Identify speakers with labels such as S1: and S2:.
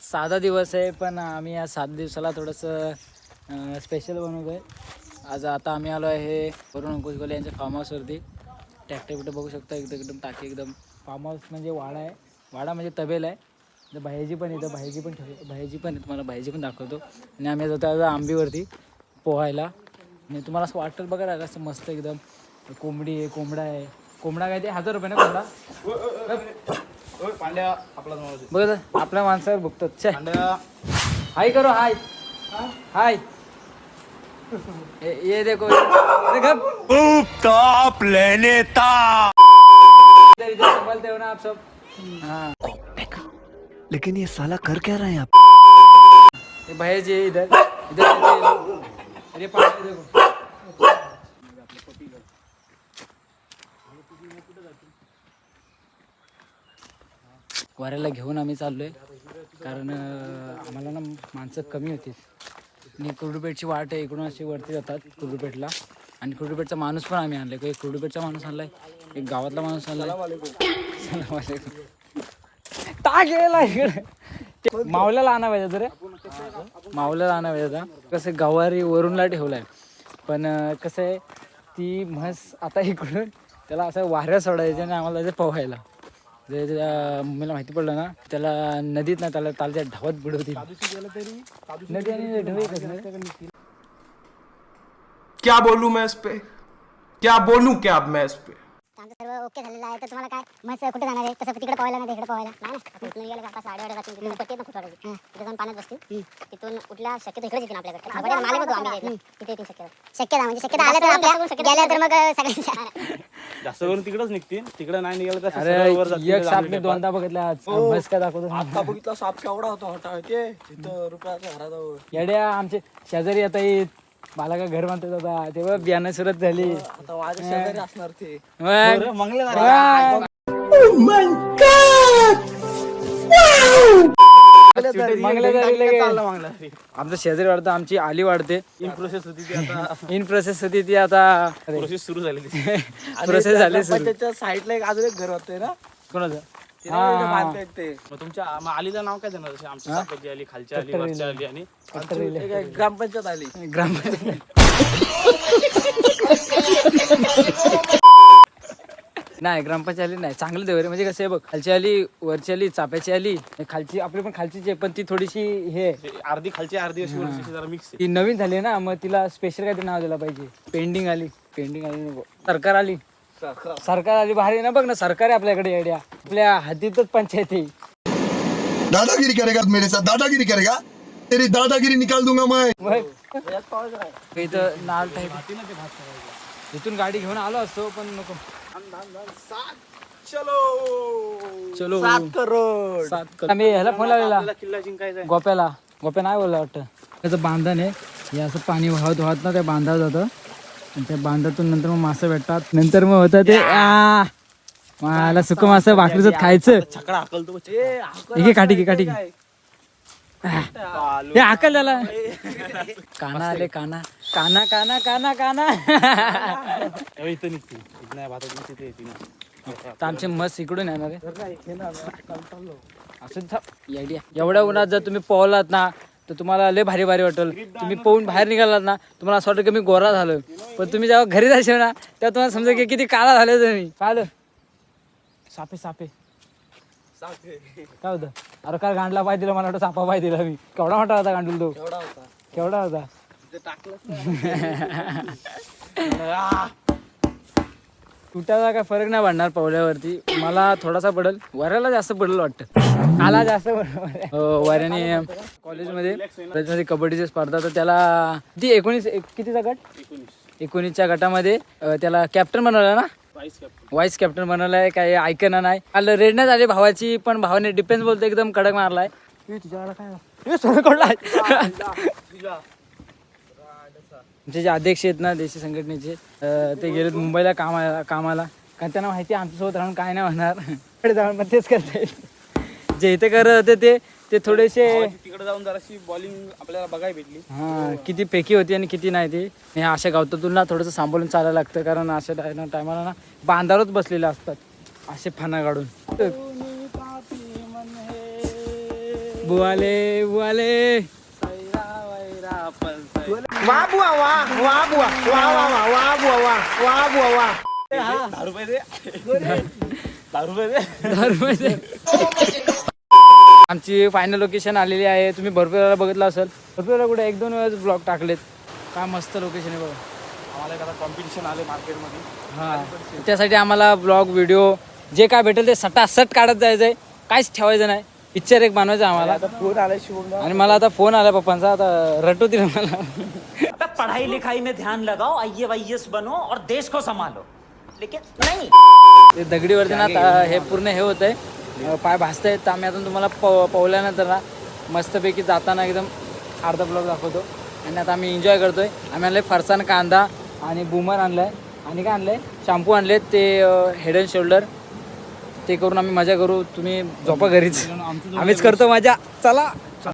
S1: साधा दिवस आहे, पण आम्ही या 7 दिवसाला थोडंसं स्पेशल बनवतोय. आज आता आम्ही आलो आहे वरुण अंकुश गोले यांच्या फार्म हाऊसवरती. ट्रॅक्टर बिक्टर बघू शकता, एकदम टाकी एकदम. फार्म हाऊस म्हणजे वाडा आहे, वाडा म्हणजे तबेल आहे. तर भाईजी पण येतं, भाईजी पण तुम्हाला भाईजी पण दाखवतो. आणि आम्ही जातो आता आंबीवरती पोहायला. आणि तुम्हाला असं वाटतं बघा ना, असं मस्त एकदम कोंबडी आहे, कोंबडा आहे. कोंबडा काय ते 1000 रुपये ना कोंबडा.
S2: पांड्या आपला
S1: बघ आपल्या माणसावर भुगतात. हाय करो, हाय हाय. ये देखो,
S3: टॉप लेने ता
S1: इधर संभलते हो ना आप सब. हाँ,
S3: लेकिन ये साला कर क्या रहे हैं आप?
S1: ये भैया जी इधर इधर अरे पानी देखो. वाऱ्याला घेऊन आम्ही चाललोय, कारण आम्हाला ना माणसं कमी होती. आणि कुर्डुपेटची वाट आहे, इकडून अशी वरती जातात कुर्डुपेटला. आणि कुर्डुपेटचा माणूस पण आम्ही आणलाय, एक कुर्डुपेटचा माणूस आणलाय, एक गावातला माणूस आणलाय. ता गेला इकडे. मावल्याला आणा पाहिजे रे, मावल्याला आणा पाहिजे. कसं गवारी वरूनला ठेवलाय, पण कसं आहे ती म्हस आता इकडून त्याला असं वाऱ्या सोडायचं आणि आम्हाला जायचं पोहायला. जर त्याच्या मम्मीला माहिती पडलं ना, त्याला नदीत ना त्याला तालच्या धावत बुडवतील. नदी आणि ढवळी.
S2: क्या बोलूं मैं इस पे, क्या बोलूं क्या अब मैं इस पे.
S4: आमचं सर्व ओके झालेलं आहे. तर तुम्हाला काय मस्त कुठे जाणार आहे? तसं तिकडे पोहायला नाही, तिकडे पोहायला नाही ना. इथून गेलं का 8:30 जातील, तिथून पट्टी खूप वाढायची. तिथे जाऊन पाण्यात बसतील, तिथून उठल्या शक्यतो इकडेच येतील आपल्याकडे. माले बघू आम्ही तिथे येतील शक्यता म्हणजे शक्यता आल्या तर आपल्या गेल्या तर मग सगळ्यांच्या
S2: जास्त करून तिकडेच निघतील. तिकडे नाही निघालं तर
S1: अरे एक साप मी दोनदा बघितला आज. म्हस काय दाखवतो
S5: आता बघितला साप केवढा होता मोठा ते तिथं रुपयाच्या घराजवळ.
S1: येड्या. आमचे शेजारी आता येत मला का घर बांधतात होता तेव्हा बियाणं सुरत झाली.
S5: आता माझ्या शेजारी असणार ते. आमचं शेजारी वाढतं, आमची आली वाढते.
S2: इन प्रोसेस होती ती आता
S1: इन प्रोसेस होती ती आता
S2: प्रोसेस सुरू झालेली.
S1: प्रोसेस झाली सुरू.
S5: त्याच्या साईडला एक अजून एक घर होते ना,
S1: कोणाचं?
S5: ते बांधतायत ते.
S2: मग तुमच्या आलीला नाव काय देणार? जसे आमच्या सापाची आली, खालच्या आली, वरच्या आली आणि
S5: एक ग्रामपंचायत आली.
S1: नाही ग्रामपंचायत आली नाही, चांगलं देवर म्हणजे कसं आहे बघ, खालची आली, वरची आली, चाप्याची आली, खालची आपली पण खालचीच आहे, पण ती थोडीशी हे
S2: अर्धी खालची अर्धी अशी वरची जरा मिक्स.
S1: ती नवीन झाली ना, मग तिला स्पेशल काहीतरी नाव दिलं पाहिजे. पेंडिंग आली नको, सरकार आली. सरकार आली भारी ना, बघ ना सरकार आहे आपल्याकडे. आयडिया आपल्या हातीतच पंचायत आहे.
S6: दादागिरी करेगा मेरे साथ, दादागिरी करेगा, तेरी दादागिरी निकाल दूंगा मैं.
S1: इथं नाल टाईप इथून गाडी घेऊन आलो असतो, पण नको. चलो
S5: 7 करोड.
S1: 7 करोड. आम्ही ह्याला फोन लावलेला
S2: किल्ला जिंकायचा.
S1: गोप्या नाही बोलला वाटतं. त्याचं बांधण आहे, हे असं पाणी वाहत ना त्या बांधावर जातं, आणि त्या बांधातून नंतर मग मासे भेटतात. नंतर मग होतं ते मला सुकं मासं भाकरीच खायचं.
S2: छकडा हाकलतो.
S1: घे काठी हे हाकल त्याला. काना आले, काना काना काना काना काना.
S2: इथं निघते नाही भातात निघते ते येते ना.
S1: तर आमचे मस्त इकडून येणार आहे. असं एवढ्या उन्हात जर तुम्ही पोहलात ना, तर तुम्हाला लय भारी वाटेल. तुम्ही पोहून बाहेर निघालात ना, तुम्हाला असं वाटतं की मी गोरा झालो. पण तुम्ही जेव्हा घरी जाशील ना, तेव्हा तुम्हाला समजा की किती काळा झाले तुम्ही. काल सापे काय होतं? अरे काल गांडला पाय दिला, मला वाटतं सापा पाय दिला मी. केवढा मोठा होता गांडूल तो, केवढा होता. तुटाचा काय फरक नाही पडणार पोहल्यावरती. मला थोडासा पडेल, वाऱ्याला जास्त पडेल वाटतं. आला जास्त पडेल. वाऱ्याने कॉलेजमध्ये कबड्डीची स्पर्धा, तर त्याला ती 19 कितीचा गट, 19च्या गटामध्ये त्याला कॅप्टन बनवलं ना, वाईस कॅप्टन बनवलाय. काय ऐकना नाही आलं, रेडण्यात आली भावाची, पण भावाने डिफेन्स बोलतो एकदम कडक मारलाय. तुझ्याला काय आमचे जे अध्यक्ष आहेत ना देशी संघटनेचे, ते गेलेत मुंबईला कामाला, कारण त्यांना माहिती आहे आमच्यासोबत राहून काय नाही होणार. तिकडे जाऊन पण तेच करता जे इथे करत होते ते थोडेसे
S2: तिकडे जाऊन जराशी बॉलिंग आपल्याला बघायला भेटली.
S1: किती फेकी होती आणि किती नाही ती. हे अशा गावतातून ना थोडंसं सांभाळून चालायला लागतं, कारण अशा टायमाला ना बांधावरच बसलेले असतात असे फाना काढून. बुवाले बुवाले
S2: दारू रुपये दे. दारू रुपये दे.
S1: आमची फायनल लोकेशन आलेली आहे. तुम्ही भरपूर बघितलं असेल. भरपूर कुठे 1-2 वेळेस ब्लॉग टाकलेत. काय मस्त लोकेशन आहे बघा.
S2: आम्हाला एक आता कॉम्पिटिशन आले मार्केटमध्ये.
S1: हां त्यासाठी आम्हाला ब्लॉग व्हिडिओ जे काय भेटेल ते सटासट काढत जायचं आहे. काहीच ठेवायचं नाही. पिक्चर एक बनवायचं आम्हाला.
S2: फोन आलाय शिवम.
S1: आणि मला आता फोन आला पप्पांचा. आता रटवतील मला.
S7: पढ़ाई लिखाई में ध्यान लगाओ, IAS बनो और देश को संभालो. लेकिन नहीं.
S1: ते दगडीवरती ना आता हे पूर्ण हे होत आहे. पाय भाजत आहेत. तर आम्ही आता तुम्हाला पवल्यानंतर ना मस्तपैकी जाताना एकदम अर्धा ब्लॉग दाखवतो. आणि आता आम्ही एन्जॉय करतोय. आम्ही आणले फरसाण, कांदा आणि बूमर आणलाय. आणि काय आणलंय, शॅम्पू आणलेत. ते हेड अँड शोल्डर ते करून आम्ही मजा करू. तुम्ही झोपा घरीच. आम्हीच करतो मजा. चला.